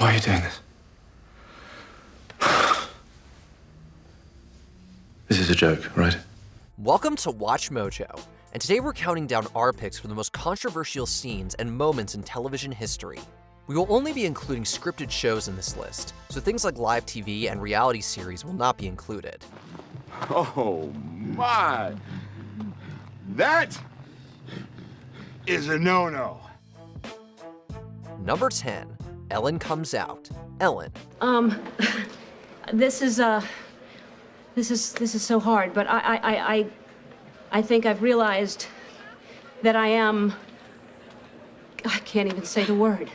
Why are you doing this? This is a joke, right? Welcome to Watch Mojo, and today we're counting down our picks for the most controversial scenes and moments in television history. We will only be including scripted shows in this list, so things like live TV and reality series will not be included. Oh my! That is a no-no. Number 10, Ellen Comes Out. Ellen. This is so hard, but I think I've realized that I can't even say the word.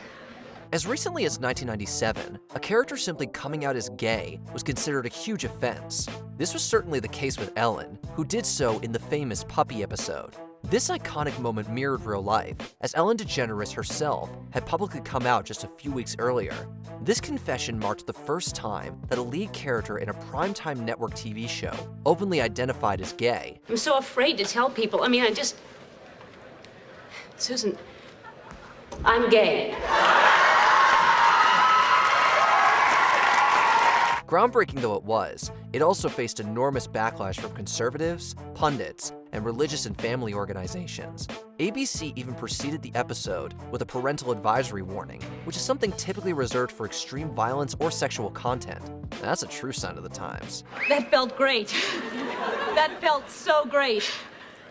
As recently as 1997, a character simply coming out as gay was considered a huge offense. This was certainly the case with Ellen, who did so in the famous Puppy episode. This iconic moment mirrored real life, as Ellen DeGeneres herself had publicly come out just a few weeks earlier. This confession marked the first time that a lead character in a primetime network TV show openly identified as gay. I'm so afraid to tell people. Susan, I'm gay. Groundbreaking though it was, it also faced enormous backlash from conservatives, pundits, and religious and family organizations. ABC even preceded the episode with a parental advisory warning, which is something typically reserved for extreme violence or sexual content. That's a true sign of the times. That felt great. That felt so great.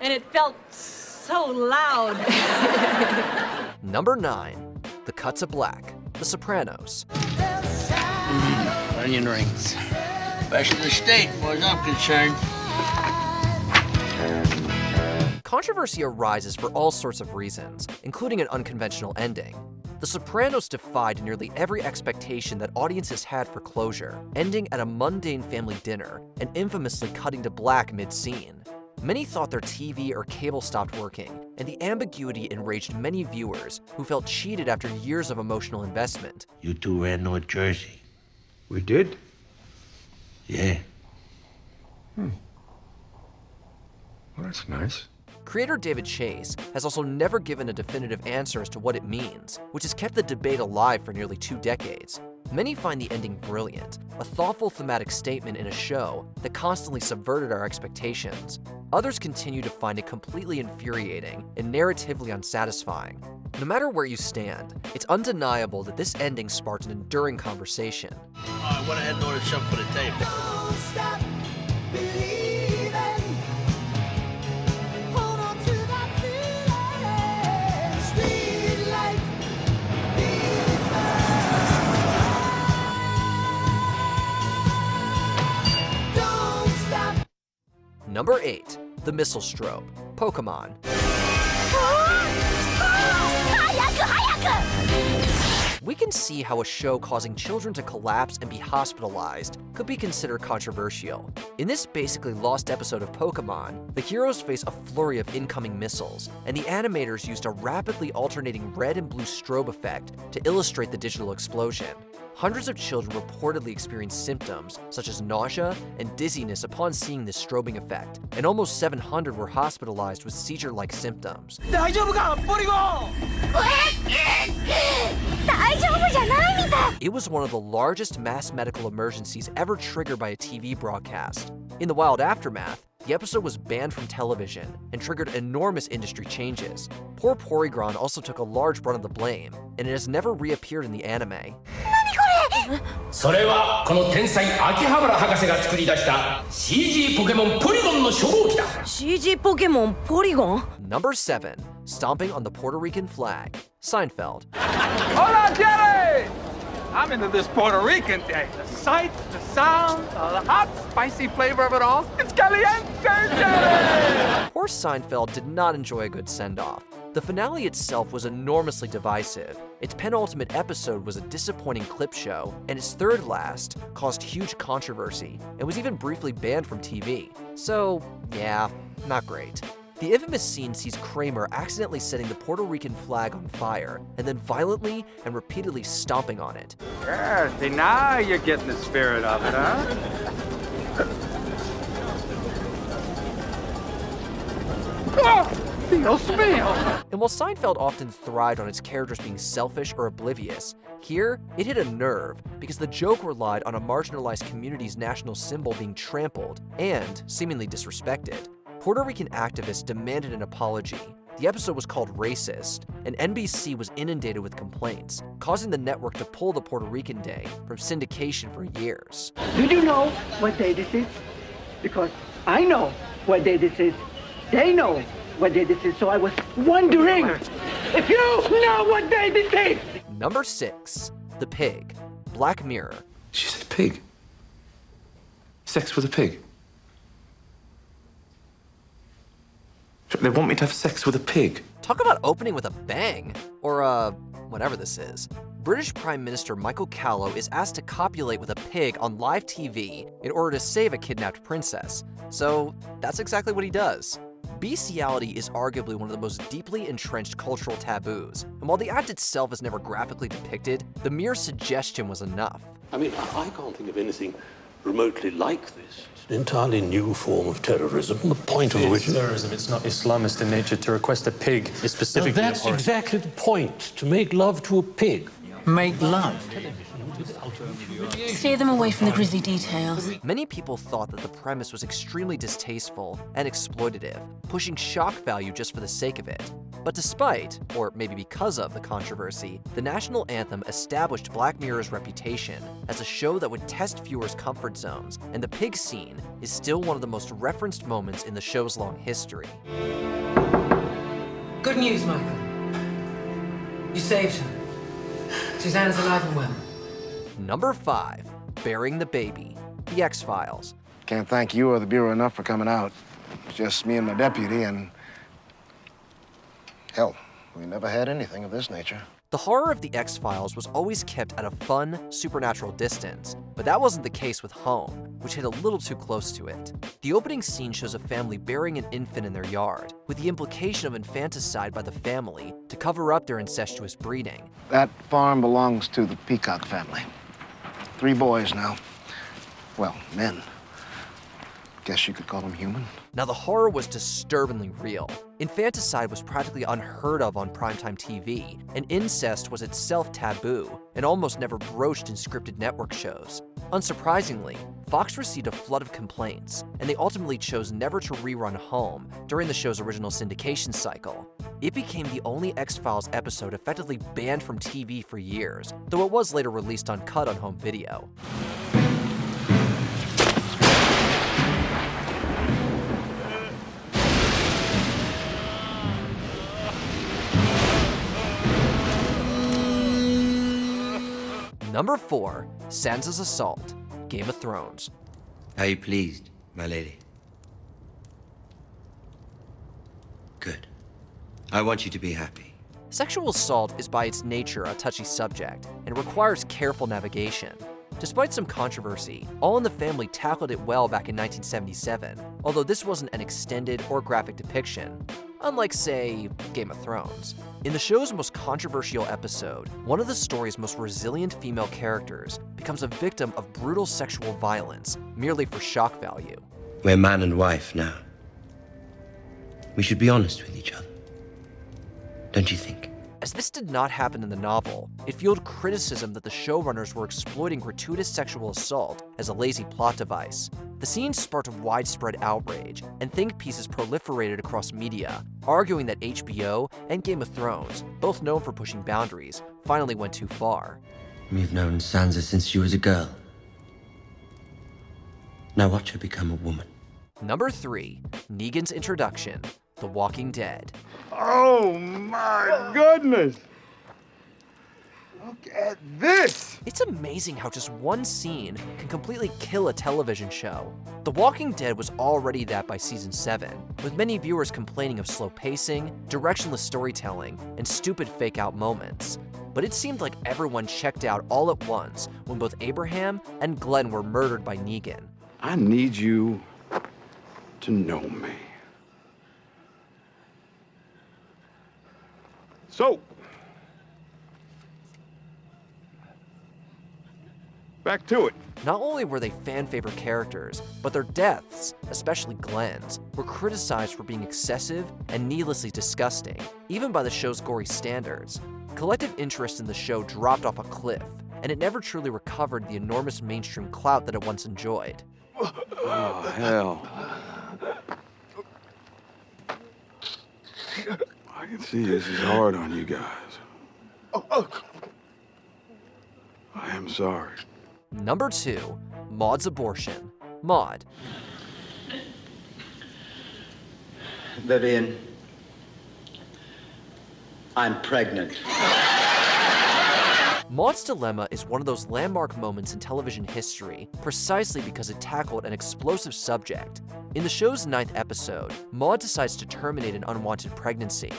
And it felt so loud. Number 9, The Cut to Black, The Sopranos. Onion rings. Best in the state, as far as I'm concerned. Controversy arises for all sorts of reasons, including an unconventional ending. The Sopranos defied nearly every expectation that audiences had for closure, ending at a mundane family dinner and infamously cutting to black mid-scene. Many thought their TV or cable stopped working, and the ambiguity enraged many viewers who felt cheated after years of emotional investment. You two ran North Jersey. We did? Yeah. Well, that's nice. Creator David Chase has also never given a definitive answer as to what it means, which has kept the debate alive for nearly 2 decades. Many find the ending brilliant, a thoughtful thematic statement in a show that constantly subverted our expectations. Others continue to find it completely infuriating and narratively unsatisfying. No matter where you stand, it's undeniable that this ending sparked an enduring conversation. I went ahead and ordered something for the table. Don't stop believing. Hold on to that feeling. Street light, don't stop. Number 8, The Missile Strobe, Pokemon. We can see how a show causing children to collapse and be hospitalized could be considered controversial. In this basically lost episode of Pokemon, the heroes face a flurry of incoming missiles, and the animators used a rapidly alternating red and blue strobe effect to illustrate the digital explosion. Hundreds of children reportedly experienced symptoms such as nausea and dizziness upon seeing this strobing effect, and almost 700 were hospitalized with seizure-like symptoms. It was one of the largest mass medical emergencies ever triggered by a TV broadcast. In the wild aftermath, the episode was banned from television and triggered enormous industry changes. Poor Porygon also took a large brunt of the blame, and it has never reappeared in the anime. それはこの天才秋葉原博士が作り出した CG ポケモンポリゴンの初号機だ CG ポケモンポリゴン Number 7, Stomping on the Puerto Rican Flag, Seinfeld. Hola, Jerry! I'm into this Puerto Rican thing. The sight, the sound, the hot, spicy flavor of it all. It's caliente, Jerry! Poor Seinfeld did not enjoy a good send-off. The finale itself was enormously divisive. Its penultimate episode was a disappointing clip show, and its third last caused huge controversy and was even briefly banned from TV. So, yeah, not great. The infamous scene sees Kramer accidentally setting the Puerto Rican flag on fire and then violently and repeatedly stomping on it. Yeah, see, now you're getting the spirit of it, huh? Oh! Dios mío! And while Seinfeld often thrived on its characters being selfish or oblivious, here it hit a nerve because the joke relied on a marginalized community's national symbol being trampled and seemingly disrespected. Puerto Rican activists demanded an apology. The episode was called Racist, and NBC was inundated with complaints, causing the network to pull the Puerto Rican Day from syndication for years. Do you know what day this is? Because I know what day this is. They know what day this is, so I was wondering if you know what day this is! Number 6, The Pig, Black Mirror. She said pig. Sex with a pig. They want me to have sex with a pig. Talk about opening with a bang, or whatever this is. British Prime Minister Michael Callow is asked to copulate with a pig on live TV in order to save a kidnapped princess. So that's exactly what he does. Bestiality is arguably one of the most deeply entrenched cultural taboos, and while the act itself is never graphically depicted, the mere suggestion was enough. I mean, I can't think of anything remotely like this. It's an entirely new form of terrorism, the point of which... terrorism, it's not Islamist in nature. To request a pig is specifically... That's exactly the point, to make love to a pig. Make love. Steer them away from the grisly details. Many people thought that the premise was extremely distasteful and exploitative, pushing shock value just for the sake of it. But despite, or maybe because of, the controversy, the national anthem established Black Mirror's reputation as a show that would test viewers' comfort zones, and the pig scene is still one of the most referenced moments in the show's long history. Good news, Michael. You saved her. Susanna's alive and well. Number 5, Burying the Baby, The X-Files. Can't thank you or the Bureau enough for coming out. It's just me and my deputy, and hell, we never had anything of this nature. The horror of The X-Files was always kept at a fun, supernatural distance, but that wasn't the case with Home, which hit a little too close to it. The opening scene shows a family burying an infant in their yard, with the implication of infanticide by the family to cover up their incestuous breeding. That farm belongs to the Peacock family. 3 boys now. Well, men. Guess you could call them human. Now, the horror was disturbingly real. Infanticide was practically unheard of on primetime TV, and incest was itself taboo and almost never broached in scripted network shows. Unsurprisingly, Fox received a flood of complaints, and they ultimately chose never to rerun Home during the show's original syndication cycle. It became the only X-Files episode effectively banned from TV for years, though it was later released uncut on home video. Number 4, Sansa's Assault, Game of Thrones. Are you pleased, my lady? Good. I want you to be happy. Sexual assault is by its nature a touchy subject and requires careful navigation. Despite some controversy, All in the Family tackled it well back in 1977, although this wasn't an extended or graphic depiction, unlike, say, Game of Thrones. In the show's most controversial episode, one of the story's most resilient female characters becomes a victim of brutal sexual violence merely for shock value. We're man and wife now. We should be honest with each other. Don't you think? As this did not happen in the novel, it fueled criticism that the showrunners were exploiting gratuitous sexual assault as a lazy plot device. The scene sparked widespread outrage, and think pieces proliferated across media, arguing that HBO and Game of Thrones, both known for pushing boundaries, finally went too far. We've known Sansa since she was a girl. Now watch her become a woman. Number 3, Negan's Introduction, The Walking Dead. Oh my goodness! Look at this! It's amazing how just one scene can completely kill a television show. The Walking Dead was already that by season 7, with many viewers complaining of slow pacing, directionless storytelling, and stupid fake-out moments. But it seemed like everyone checked out all at once when both Abraham and Glenn were murdered by Negan. I need you to know me. So, back to it. Not only were they fan-favorite characters, but their deaths, especially Glenn's, were criticized for being excessive and needlessly disgusting, even by the show's gory standards. Collective interest in the show dropped off a cliff, and it never truly recovered the enormous mainstream clout that it once enjoyed. Oh, hell. I can see this is hard on you guys. I am sorry. Number 2, Maude's abortion. Maude. Vivian, I'm pregnant. Maude's dilemma is one of those landmark moments in television history precisely because it tackled an explosive subject. In the show's 9th episode, Maude decides to terminate an unwanted pregnancy.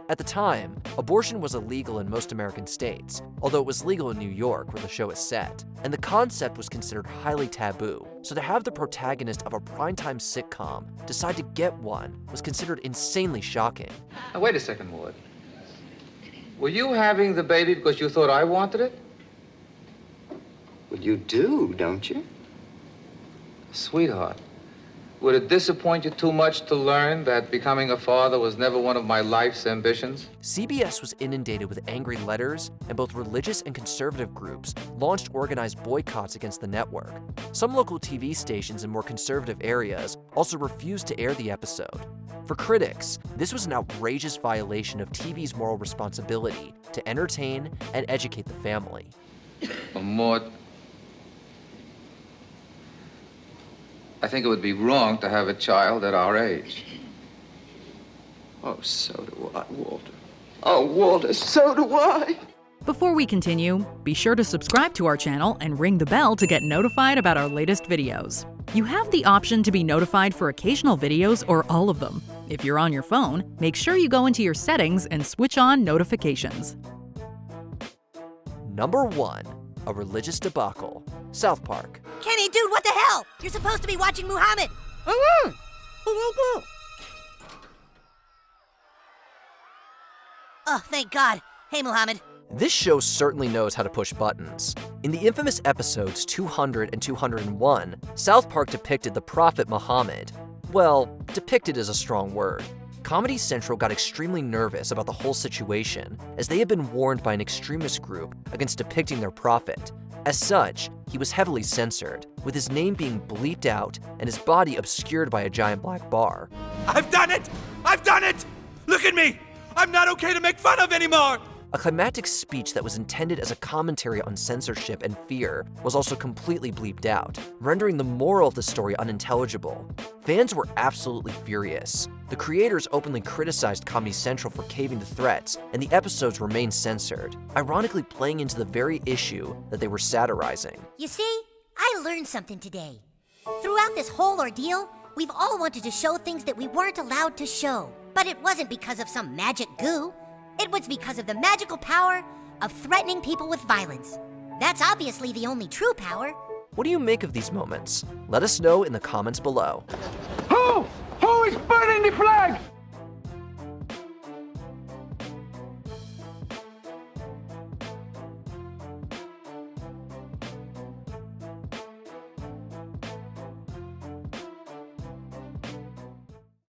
At the time, abortion was illegal in most American states, although it was legal in New York, where the show is set, and the concept was considered highly taboo. So to have the protagonist of a primetime sitcom decide to get one was considered insanely shocking. Now, wait a second, Maude. Were you having the baby because you thought I wanted it? Well, you do, don't you? Sweetheart, would it disappoint you too much to learn that becoming a father was never one of my life's ambitions? CBS was inundated with angry letters, and both religious and conservative groups launched organized boycotts against the network. Some local TV stations in more conservative areas also refused to air the episode. For critics, this was an outrageous violation of TV's moral responsibility to entertain and educate the family. Maude, I think it would be wrong to have a child at our age. Oh, so do I, Walter. Oh, Walter, so do I. Before we continue, be sure to subscribe to our channel and ring the bell to get notified about our latest videos. You have the option to be notified for occasional videos or all of them. If you're on your phone, make sure you go into your settings and switch on notifications. Number 1, a religious debacle. South Park. Kenny, dude, what the hell? You're supposed to be watching Muhammad. Oh, thank God. Hey, Muhammad. This show certainly knows how to push buttons. In the infamous episodes 200 and 201, South Park depicted the Prophet Muhammad. Well, depicted is a strong word. Comedy Central got extremely nervous about the whole situation, as they had been warned by an extremist group against depicting their prophet. As such, he was heavily censored, with his name being bleeped out and his body obscured by a giant black bar. I've done it! I've done it! Look at me! I'm not okay to make fun of anymore! A climactic speech that was intended as a commentary on censorship and fear was also completely bleeped out, rendering the moral of the story unintelligible. Fans were absolutely furious. The creators openly criticized Comedy Central for caving to threats, and the episodes remained censored, ironically playing into the very issue that they were satirizing. You see, I learned something today. Throughout this whole ordeal, we've all wanted to show things that we weren't allowed to show. But it wasn't because of some magic goo. It was because of the magical power of threatening people with violence. That's obviously the only true power. What do you make of these moments? Let us know in the comments below. Who is burning the flag?